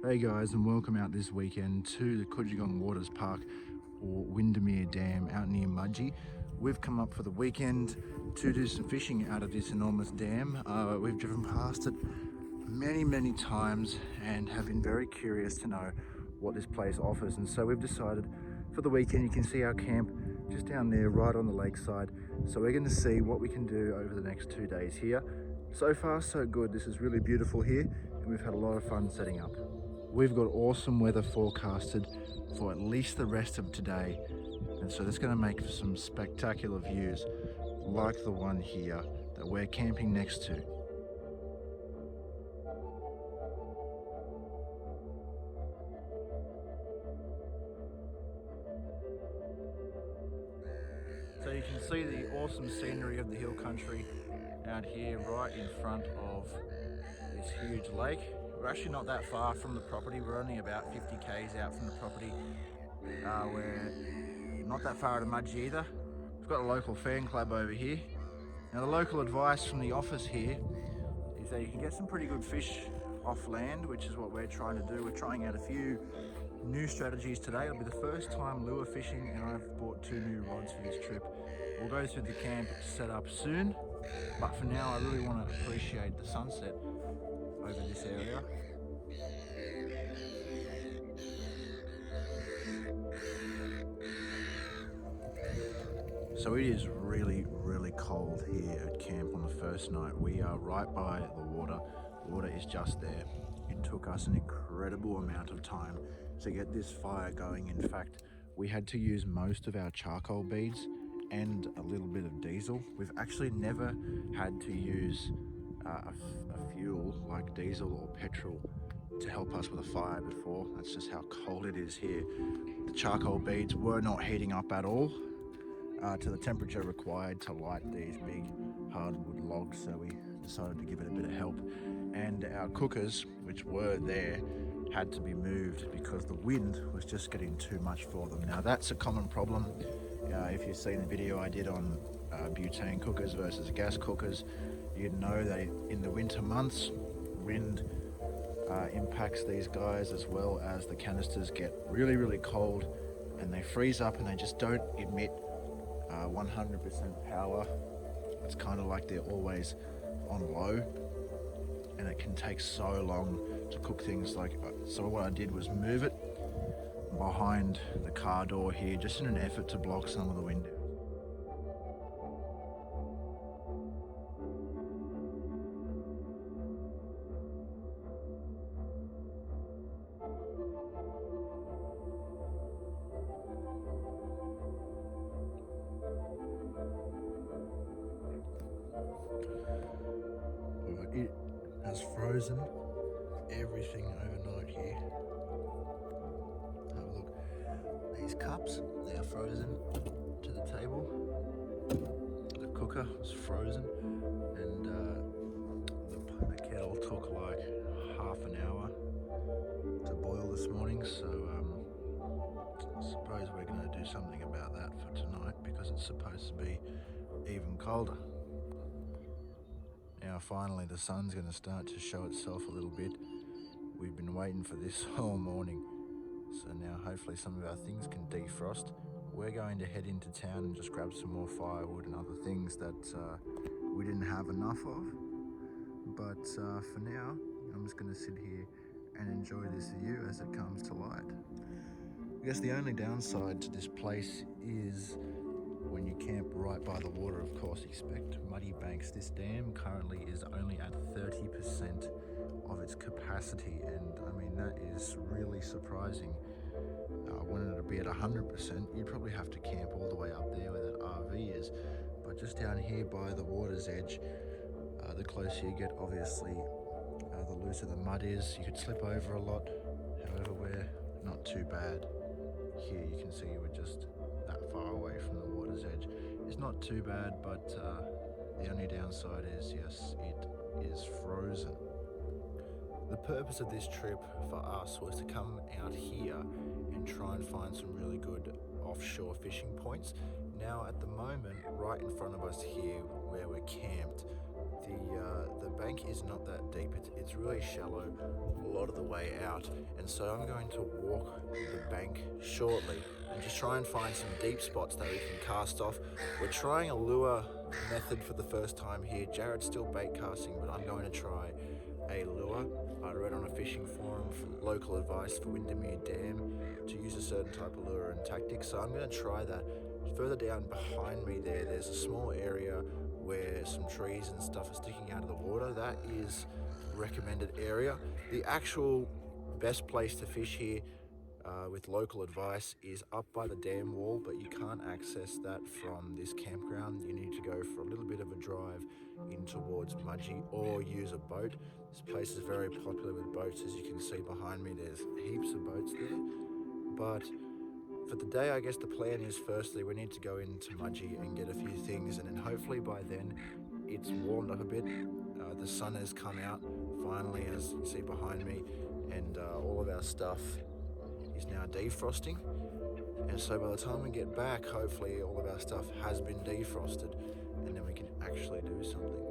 Hey guys, and welcome out this weekend to the Cudgegong Waters Park or Windamere Dam out near Mudgee. We've come up for the weekend to do some fishing out of this enormous dam. We've driven past it many times and have been very curious to know what this place offers, and so we've decided for the weekend, you can see our camp just down there right on the lakeside, so we're going to see what we can do over the next 2 days here. So far so good. This is really beautiful here and we've had a lot of fun setting up. We've got awesome weather forecasted for at least the rest of today, and so that's going to make for some spectacular views like the one here that we're camping next to. So you can see the awesome scenery of the hill country out here right in front of this huge lake. We're actually not that far from the property. We're only about 50 k's out from the property. We're not that far out of Mudgee either. We've got a local fan club over here. Now the local advice from the office here is that you can get some pretty good fish off land, which is what we're trying to do. We're trying out a few new strategies today. It'll be the first time lure fishing, and I've bought 2 new rods for this trip. We'll go through the camp set up soon, but for now I really want to appreciate the sunset over this area. So it is really cold here at camp on the first night. We are right by the water. The water is just there. It took us an incredible amount of time to get this fire going. In fact, we had to use most of our charcoal beads and a little bit of diesel. We've actually never had to use a fuel like diesel or petrol to help us with a fire before. That's just how cold it is here. The charcoal beads were not heating up at all to the temperature required to light these big hardwood logs, so we decided to give it a bit of help. And our cookers, which were there, had to be moved because the wind was just getting too much for them. Now that's a common problem. If you've seen the video I did on butane cookers versus gas cookers, you'd know that in the winter months, wind impacts these guys, as well as the canisters get really cold and they freeze up and they just don't emit 100% power. It's kind of like they're always on low, and it can take so long to cook things like so what I did was move it behind the car door here, just in an effort to block some of the wind. It has frozen everything overnight here. Have a look. These cups, they are frozen to the table. The cooker was frozen, and the kettle took like half an hour to boil this morning. So I suppose we're going to do something about that for tonight, because it's supposed to be even colder. Now finally the sun's going to start to show itself a little bit. We've been waiting for this all morning, so now hopefully some of our things can defrost. We're going to head into town and just grab some more firewood and other things that we didn't have enough of. But for now, I'm just going to sit here and enjoy this view as it comes to light. I guess the only downside to this place is when you camp right by the water, of course, expect muddy banks. This dam currently is only at 30% of its capacity, and I mean, that is really surprising. When it'll be at 100%, you'd probably have to camp all the way up there where that RV is. But just down here by the water's edge, the closer you get, obviously, the looser the mud is. You could slip over a lot. However, we're not too bad. Here you can see we're just that far away from the water's edge. It's not too bad, but the only downside is, yes, it is frozen. The purpose of this trip for us was to come out here and try and find some really good offshore fishing points. Now at the moment, right in front of us here where we're camped, The bank is not that deep. It's really shallow a lot of the way out, and so I'm going to walk the bank shortly and just try and find some deep spots that we can cast off. We're trying a lure method for the first time here. Jared's still bait casting, but I'm going to try a lure. I read on a fishing forum for local advice for Windamere Dam to use a certain type of lure and tactic, so I'm going to try that. Further down behind me there's a small area where some trees and stuff are sticking out of the water. That is recommended area. The actual best place to fish here with local advice is up by the dam wall, but you can't access that from this campground. You need to go for a little bit of a drive in towards Mudgee or use a boat. This place is very popular with boats. As you can see behind me, there's heaps of boats there. But for the day, I guess the plan is firstly we need to go into Mudgee and get a few things, and then hopefully by then it's warmed up a bit. The sun has come out finally, as you see behind me, and all of our stuff is now defrosting. And so by the time we get back, hopefully all of our stuff has been defrosted, and then we can actually do something.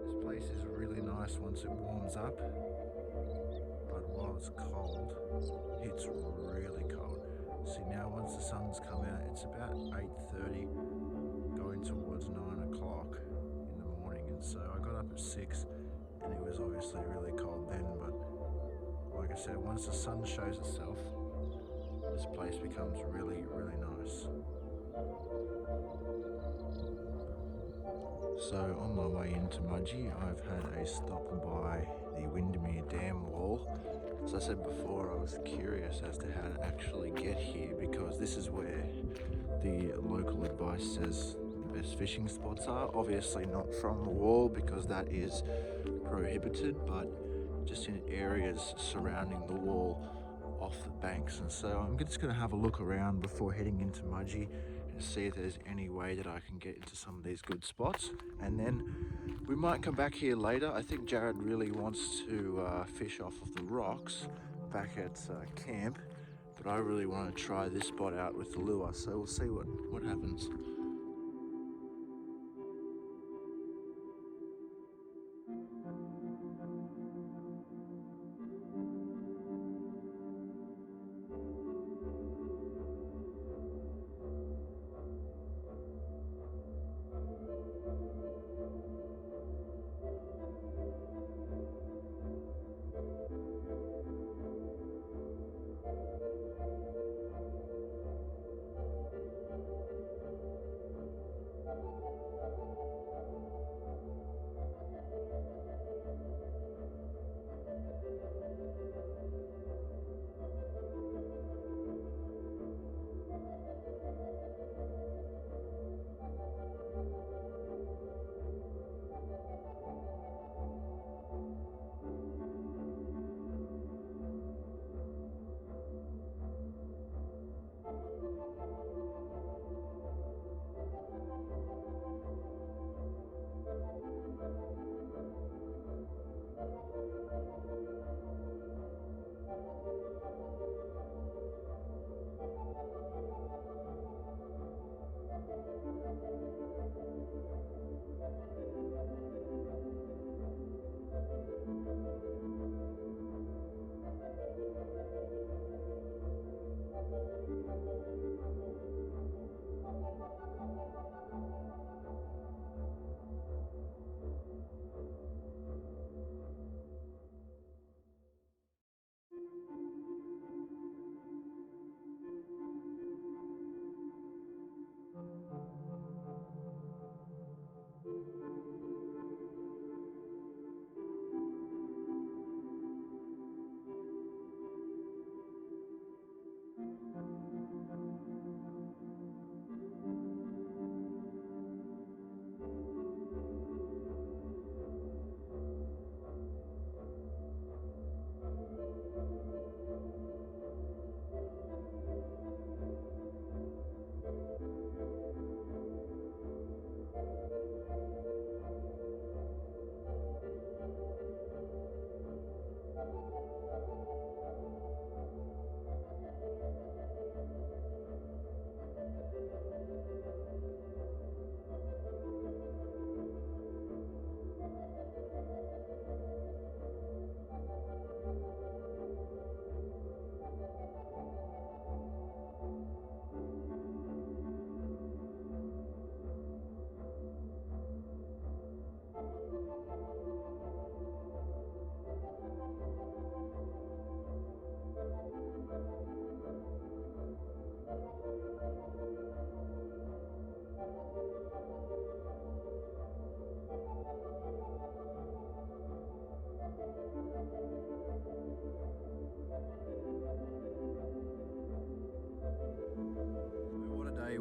This place is really nice once it warms up, but while it's cold, it's really cold. See, now once the sun's come out, it's about 8:30, going towards 9 o'clock in the morning, and so I got up at 6, and it was obviously really cold then, but like I said, once the sun shows itself, this place becomes really, really nice. So on my way into Mudgee, I've had a stop by the Windamere Dam wall. As I said before, I was curious as to how to actually get here, because this is where the local advice says the best fishing spots are. Obviously not from the wall, because that is prohibited, but just in areas surrounding the wall off the banks. And so I'm just going to have a look around before heading into Mudgee and see if there's any way that I can get into some of these good spots, and then we might come back here later. I think Jared really wants to fish off of the rocks back at camp, but I really want to try this spot out with the lure, so we'll see what happens.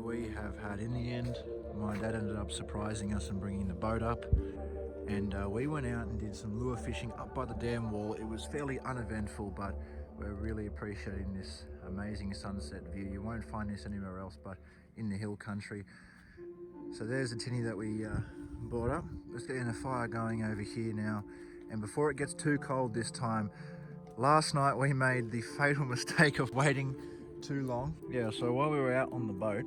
we have had in the end. My dad ended up surprising us and bringing the boat up, and we went out and did some lure fishing up by the dam wall. It was fairly uneventful, but we're really appreciating this amazing sunset view. You won't find this anywhere else but in the hill country. So there's the tinny that we brought up. Let's get a fire going over here now, and before it gets too cold this time, last night we made the fatal mistake of waiting too long. Yeah, so while we were out on the boat,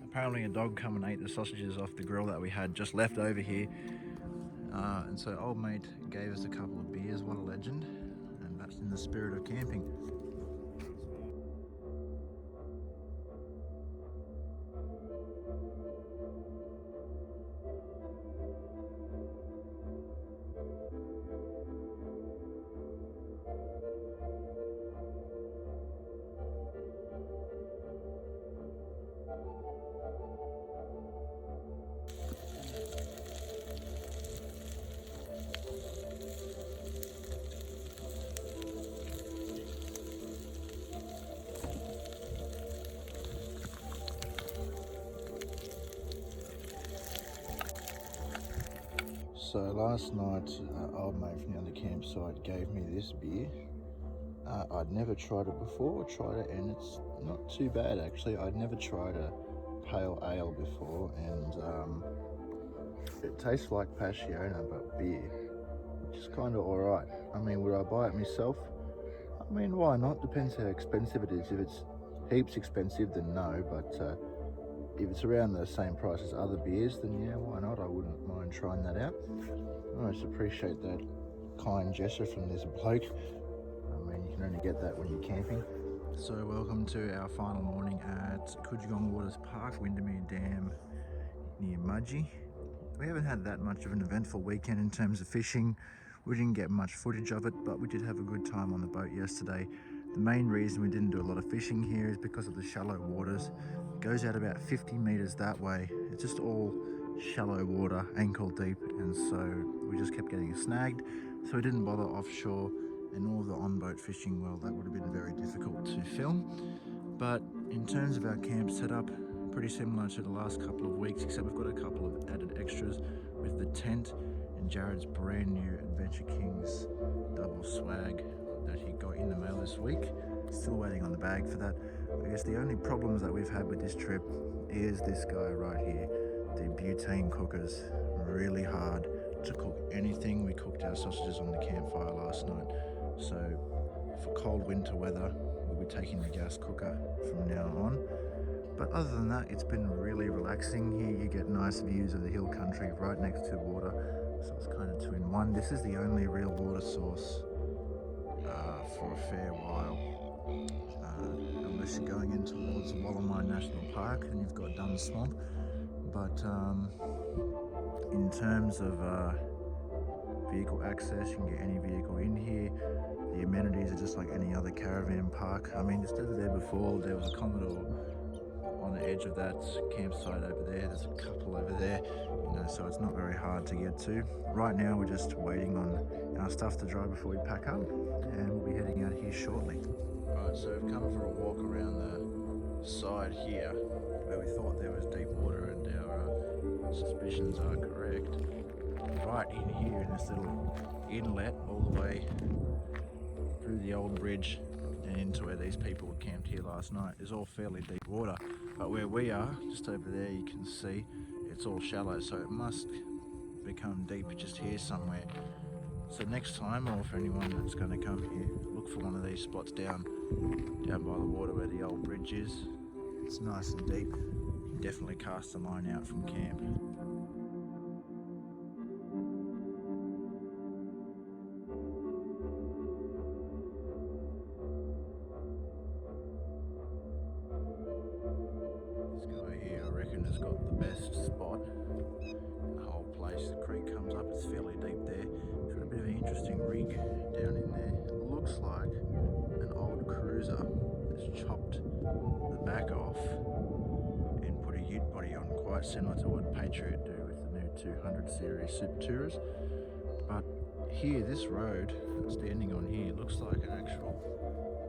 apparently a dog come and ate the sausages off the grill that we had just left over here. And so old mate gave us a couple of beers, what a legend, and that's in the spirit of camping. So last night, old mate from the other campsite gave me this beer. I'd never tried it before, and it's not too bad actually. I'd never tried a pale ale before, and it tastes like Passiona but beer, which is kind of alright. I mean, would I buy it myself? I mean, why not? Depends how expensive it is. If it's heaps expensive, then no, but if it's around the same price as other beers, then yeah, why not? I wouldn't mind trying that out. I just appreciate that kind gesture from this bloke. I mean, you can only get that when you're camping. So welcome to our final morning at Cudgegong Waters Park, Windamere Dam near Mudgee. We haven't had that much of an eventful weekend in terms of fishing. We didn't get much footage of it, but we did have a good time on the boat yesterday. The main reason we didn't do a lot of fishing here is because of the shallow waters. It goes out about 50 meters that way. It's just all shallow water, ankle deep, and so we just kept getting snagged. So we didn't bother offshore, and all the on-boat fishing, well, that would have been very difficult to film. But in terms of our camp setup, pretty similar to the last couple of weeks, except we've got a couple of added extras with the tent and Jared's brand new Adventure Kings double swag that he got in the mail this week. Still waiting on the bag for that. I guess the only problems that we've had with this trip is this guy right here, the butane cookers. Really hard to cook anything. We cooked our sausages on the campfire last night, so for cold winter weather we'll be taking the gas cooker from now on. But other than that, it's been really relaxing here. You get nice views of the hill country right next to water, so it's kind of two in one. This is the only real water source for a fair while, unless you're going in towards Windamere National Park, and you've got Dunn Swamp. But in terms of vehicle access, you can get any vehicle in here. The amenities are just like any other caravan park. I mean, just over there before, there was a Commodore on the edge of that campsite over there. There's a couple over there, you know, so it's not very hard to get to. Right now we're just waiting on our stuff to dry before we pack up, and we'll be heading out here shortly. Alright, so we've come for a walk around the side here where we thought there was deep water, and our suspicions are correct. Right in here in this little inlet all the way through the old bridge and into where these people were camped here last night is all fairly deep water, but where we are, just over there, you can see it's all shallow, so it must become deep just here somewhere. So next time, or for anyone that's going to come here, look for one of these spots down by the water where the old bridge is. It's nice and deep. You can definitely cast a line out from camp. This guy here, I reckon, has got the best spot in the whole place. The creek comes up, it's fairly deep there. It's got a bit of an interesting rig down in there. It looks like an old cruiser that's chopped the back off and put a ute body on, quite similar to what Patriot do with the new 200 series Super Tourers. But here, this road standing on here looks like an actual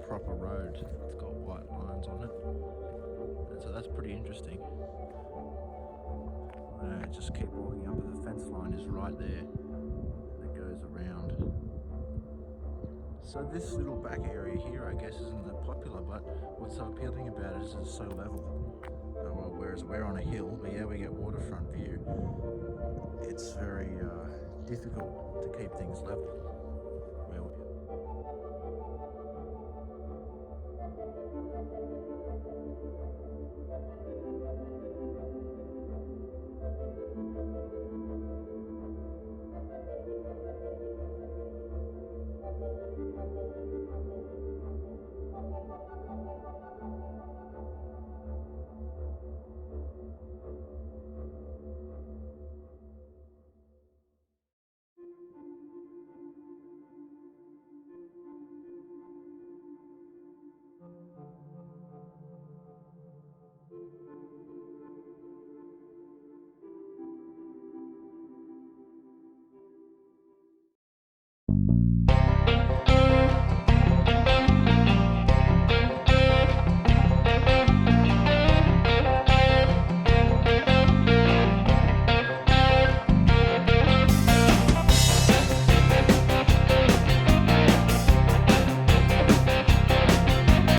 proper road. It's got white lines on it. So that's pretty interesting. Just keep walking up, but the fence line is right there, and it goes around. So this little back area here, I guess, isn't that popular, but what's so appealing about it is it's so level. Well, whereas we're on a hill, but yeah, we get waterfront view. It's very difficult to keep things level. Where we are.